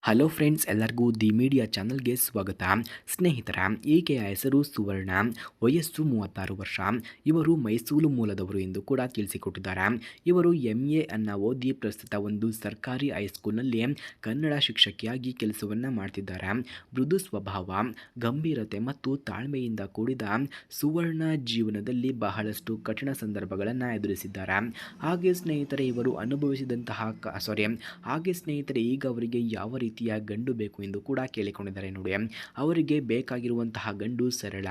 Hello friends, ಎಲ್ಲರಿಗೂ the media ಚಾನಲ್ಗೆ ಸ್ವಾಗತ. ಸ್ನೇಹಿತರ, ಈಕೆಯ ಹೆಸರು ಸುವರ್ಣ. ವಯಸ್ಸು 36 ವರ್ಷ. ಇವರು ಮೈಸೂರು ಮೂಲದವರು ಎಂದು ಕೂಡ ತಿಳಿಸಿಕೊಟ್ಟಿದ್ದಾರೆ. ಇವರು MA ಅನ್ನು ಓದಿ ಪ್ರಸ್ತುತ ಒಂದು ಸರ್ಕಾರಿ ಹೈಸ್ಕೂಲ್ನಲ್ಲಿ ಕನ್ನಡ ಶಿಕ್ಷಕಿಯಾಗಿ ಕೆಲಸವನ್ನು ಮಾಡ್ತಿದ್ದಾರೆ. ಮೃದು ಸ್ವಭಾವ, ಗಂಭೀರತೆ ಮತ್ತು ತಾಳ್ಮೆಯಿಂದ ಕೂಡಿದ ಸುವರ್ಣ ಜೀವನದಲ್ಲಿ ಬಹಳಷ್ಟು ಕಠಿಣ ಸಂದರ್ಭಗಳನ್ನು ಎದುರಿಸಿದ್ದಾರೆ. ಹಾಗೆ ಸ್ನೇಹಿತರೆ, ಇವರು ಅನುಭವಿಸಿದಂತಹ ಈಗ ಅವರಿಗೆ ಯಾವ ರೀತಿಯ ಗಂಡು ಬೇಕು ಎಂದು ಕೂಡ ಕೇಳಿಕೊಂಡಿದ್ದಾರೆ. ನೋಡಿ, ಅವರಿಗೆ ಬೇಕಾಗಿರುವಂತಹ ಗಂಡು ಸರಳ,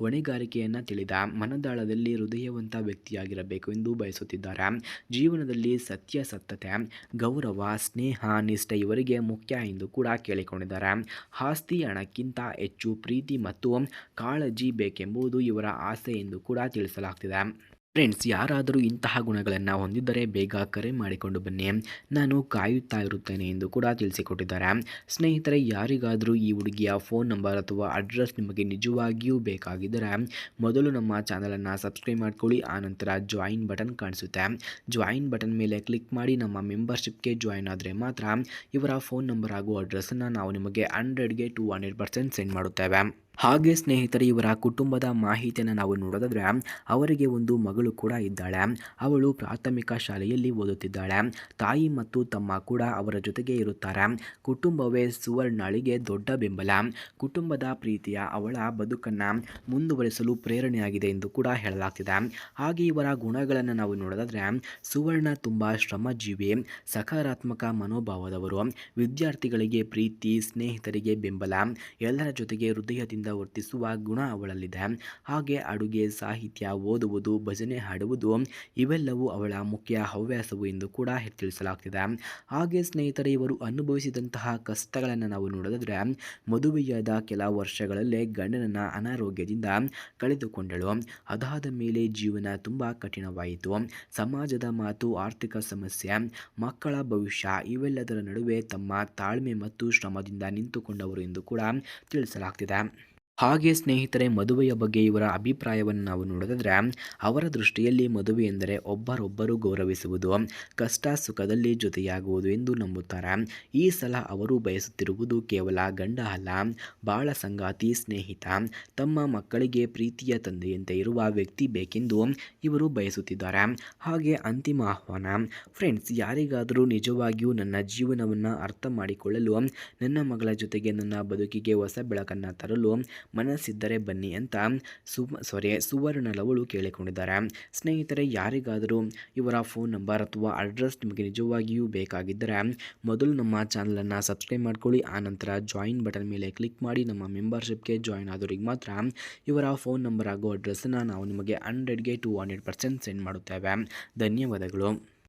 ಹೊಣೆಗಾರಿಕೆಯನ್ನು ತಿಳಿದ, ಮನದಾಳದಲ್ಲಿ ಹೃದಯವಂತ ವ್ಯಕ್ತಿಯಾಗಿರಬೇಕು ಎಂದು ಬಯಸುತ್ತಿದ್ದಾರೆ. ಜೀವನದಲ್ಲಿ ಸತ್ಯತೆ, ಗೌರವ, ಸ್ನೇಹ, ನಿಷ್ಠೆ ಇವರಿಗೆ ಮುಖ್ಯ ಎಂದು ಕೂಡ ಕೇಳಿಕೊಂಡಿದ್ದಾರೆ. ಆಸ್ತಿ ಹಣಕ್ಕಿಂತ ಹೆಚ್ಚು ಪ್ರೀತಿ ಮತ್ತು ಕಾಳಜಿ ಬೇಕೆಂಬುದು ಇವರ ಆಸೆ ಎಂದು ಕೂಡ ತಿಳಿಸಲಾಗ್ತಿದೆ. ಫ್ರೆಂಡ್ಸ್, ಯಾರಾದರೂ ಇಂತಹ ಗುಣಗಳನ್ನು ಹೊಂದಿದ್ದರೆ ಬೇಗ ಕರೆ ಮಾಡಿಕೊಂಡು ಬನ್ನಿ, ನಾನು ಕಾಯುತ್ತಾ ಇರುತ್ತೇನೆ ಎಂದು ಕೂಡ ತಿಳಿಸಿಕೊಟ್ಟಿದ್ದಾರೆ. ಸ್ನೇಹಿತರೆ, ಯಾರಿಗಾದರೂ ಈ ಹುಡುಗಿಯ ಫೋನ್ ನಂಬರ್ ಅಥವಾ ಅಡ್ರೆಸ್ ನಿಮಗೆ ನಿಜವಾಗಿಯೂ ಬೇಕಾಗಿದ್ದರೆ ಮೊದಲು ನಮ್ಮ ಚಾನಲನ್ನು ಸಬ್ಸ್ಕ್ರೈಬ್ ಮಾಡ್ಕೊಳ್ಳಿ. ಆನಂತರ ಜಾಯಿನ್ ಬಟನ್ ಕಾಣಿಸುತ್ತೆ, ಜಾಯಿನ್ ಬಟನ್ ಮೇಲೆ ಕ್ಲಿಕ್ ಮಾಡಿ ನಮ್ಮ ಮೆಂಬರ್ಶಿಪ್ಗೆ ಜಾಯಿನ್ ಆದರೆ ಮಾತ್ರ ಇವರ ಫೋನ್ ನಂಬರ್ ಹಾಗೂ ಅಡ್ರೆಸ್ಸನ್ನು ನಾವು ನಿಮಗೆ 100ಗೆ 200% ಸೆಂಡ್ ಮಾಡುತ್ತೇವೆ. ಹಾಗೆ ಸ್ನೇಹಿತರೆ, ಇವರ ಕುಟುಂಬದ ಮಾಹಿತಿಯನ್ನು ನಾವು ನೋಡೋದಾದರೆ ಅವರಿಗೆ ಒಂದು ಮಗಳು ಕೂಡ ಇದ್ದಾಳೆ. ಅವಳು ಪ್ರಾಥಮಿಕ ಶಾಲೆಯಲ್ಲಿ ಓದುತ್ತಿದ್ದಾಳೆ. ತಾಯಿ ಮತ್ತು ತಮ್ಮ ಕೂಡ ಅವರ ಜೊತೆಗೆ ಇರುತ್ತಾರೆ. ಕುಟುಂಬವೇ ಸುವರ್ಣಳಿಗೆ ದೊಡ್ಡ ಬೆಂಬಲ. ಕುಟುಂಬದ ಪ್ರೀತಿಯ ಅವಳ ಬದುಕನ್ನು ಮುಂದುವರಿಸಲು ಪ್ರೇರಣೆಯಾಗಿದೆ ಎಂದು ಕೂಡ ಹೇಳಲಾಗ್ತಿದೆ. ಹಾಗೆ ಇವರ ಗುಣಗಳನ್ನು ನಾವು ನೋಡೋದಾದರೆ ಸುವರ್ಣ ತುಂಬ ಶ್ರಮಜೀವಿ, ಸಕಾರಾತ್ಮಕ ಮನೋಭಾವದವರು, ವಿದ್ಯಾರ್ಥಿಗಳಿಗೆ ಪ್ರೀತಿ, ಸ್ನೇಹಿತರಿಗೆ ಬೆಂಬಲ, ಎಲ್ಲರ ಜೊತೆಗೆ ಹೃದಯದಿಂದ ವರ್ತಿಸುವ ಗುಣ ಅವಳಲ್ಲಿದೆ. ಹಾಗೆ ಅಡುಗೆ, ಸಾಹಿತ್ಯ, ಓದುವುದು, ಭಜನೆ ಹಾಡುವುದು ಇವೆಲ್ಲವೂ ಅವಳ ಮುಖ್ಯ ಹವ್ಯಾಸವು ಎಂದು ಕೂಡ ತಿಳಿಸಲಾಗ್ತಿದೆ. ಹಾಗೆ ಸ್ನೇಹಿತರೆ, ಇವರು ಅನುಭವಿಸಿದಂತಹ ಕಷ್ಟಗಳನ್ನು ನಾವು ನೋಡೋದಾದರೆ ಮದುವೆಯಾದ ಕೆಲ ವರ್ಷಗಳಲ್ಲೇ ಗಂಡನನ್ನು ಅನಾರೋಗ್ಯದಿಂದ ಕಳೆದುಕೊಂಡಳು. ಅದಾದ ಮೇಲೆ ಜೀವನ ತುಂಬ ಕಠಿಣವಾಯಿತು. ಸಮಾಜದ ಮಾತು, ಆರ್ಥಿಕ ಸಮಸ್ಯೆ, ಮಕ್ಕಳ ಭವಿಷ್ಯ ಇವೆಲ್ಲದರ ನಡುವೆ ತಮ್ಮ ತಾಳ್ಮೆ ಮತ್ತು ಶ್ರಮದಿಂದ ನಿಂತುಕೊಂಡವರು ಎಂದು ಕೂಡ ತಿಳಿಸಲಾಗ್ತಿದೆ. ಹಾಗೆ ಸ್ನೇಹಿತರೆ, ಮದುವೆಯ ಬಗ್ಗೆ ಇವರ ಅಭಿಪ್ರಾಯವನ್ನು ನಾವು ನೋಡೋದಾದರೆ ಅವರ ದೃಷ್ಟಿಯಲ್ಲಿ ಮದುವೆ ಎಂದರೆ ಒಬ್ಬರೊಬ್ಬರು ಗೌರವಿಸುವುದು, ಕಷ್ಟ ಸುಖದಲ್ಲಿ ಜೊತೆಯಾಗುವುದು ಎಂದು ನಂಬುತ್ತಾರೆ. ಈ ಸಲ ಅವರು ಬಯಸುತ್ತಿರುವುದು ಕೇವಲ ಗಂಡ ಅಲ್ಲ, ಬಾಳ ಸಂಗಾತಿ, ಸ್ನೇಹಿತ, ತಮ್ಮ ಮಕ್ಕಳಿಗೆ ಪ್ರೀತಿಯ ತಂದೆಯಂತೆ ಇರುವ ವ್ಯಕ್ತಿ ಬೇಕೆಂದು ಇವರು ಬಯಸುತ್ತಿದ್ದಾರೆ. ಹಾಗೆ ಅಂತಿಮ ಆಹ್ವಾನ, ಫ್ರೆಂಡ್ಸ್, ಯಾರಿಗಾದರೂ ನಿಜವಾಗಿಯೂ ನನ್ನ ಜೀವನವನ್ನು ಅರ್ಥ ಮಾಡಿಕೊಳ್ಳಲು, ನನ್ನ ಮಗಳ ಜೊತೆಗೆ ನನ್ನ ಬದುಕಿಗೆ ಹೊಸ ಬೆಳಕನ್ನು ತರಲು ಮನಸ್ಸಿದ್ದರೆ ಬನ್ನಿ ಅಂತ ಸುವರ್ಣಳವಳು ಕೇಳಿಕೊಂಡಿದ್ದಾರೆ. ಸ್ನೇಹಿತರೆ, ಯಾರಿಗಾದರೂ ಇವರ ಫೋನ್ ನಂಬರ್ ಅಥವಾ ಅಡ್ರೆಸ್ ನಿಮಗೆ ನಿಜವಾಗಿಯೂ ಬೇಕಾಗಿದ್ದರೆ ಮೊದಲು ನಮ್ಮ ಚಾನಲನ್ನು ಸಬ್ಸ್ಕ್ರೈಬ್ ಮಾಡ್ಕೊಳ್ಳಿ. ಆನಂತರ ಜಾಯಿನ್ ಬಟನ್ ಮೇಲೆ ಕ್ಲಿಕ್ ಮಾಡಿ ನಮ್ಮ ಮೆಂಬರ್ಶಿಪ್ಗೆ ಜಾಯಿನ್ ಆದವರಿಗೆ ಮಾತ್ರ ಇವರ ಫೋನ್ ನಂಬರ್ ಹಾಗೂ ಅಡ್ರೆಸ್ಸನ್ನು ನಾವು ನಿಮಗೆ 100ಗೆ 200% ಸೆಂಡ್ ಮಾಡುತ್ತೇವೆ. ಧನ್ಯವಾದಗಳು.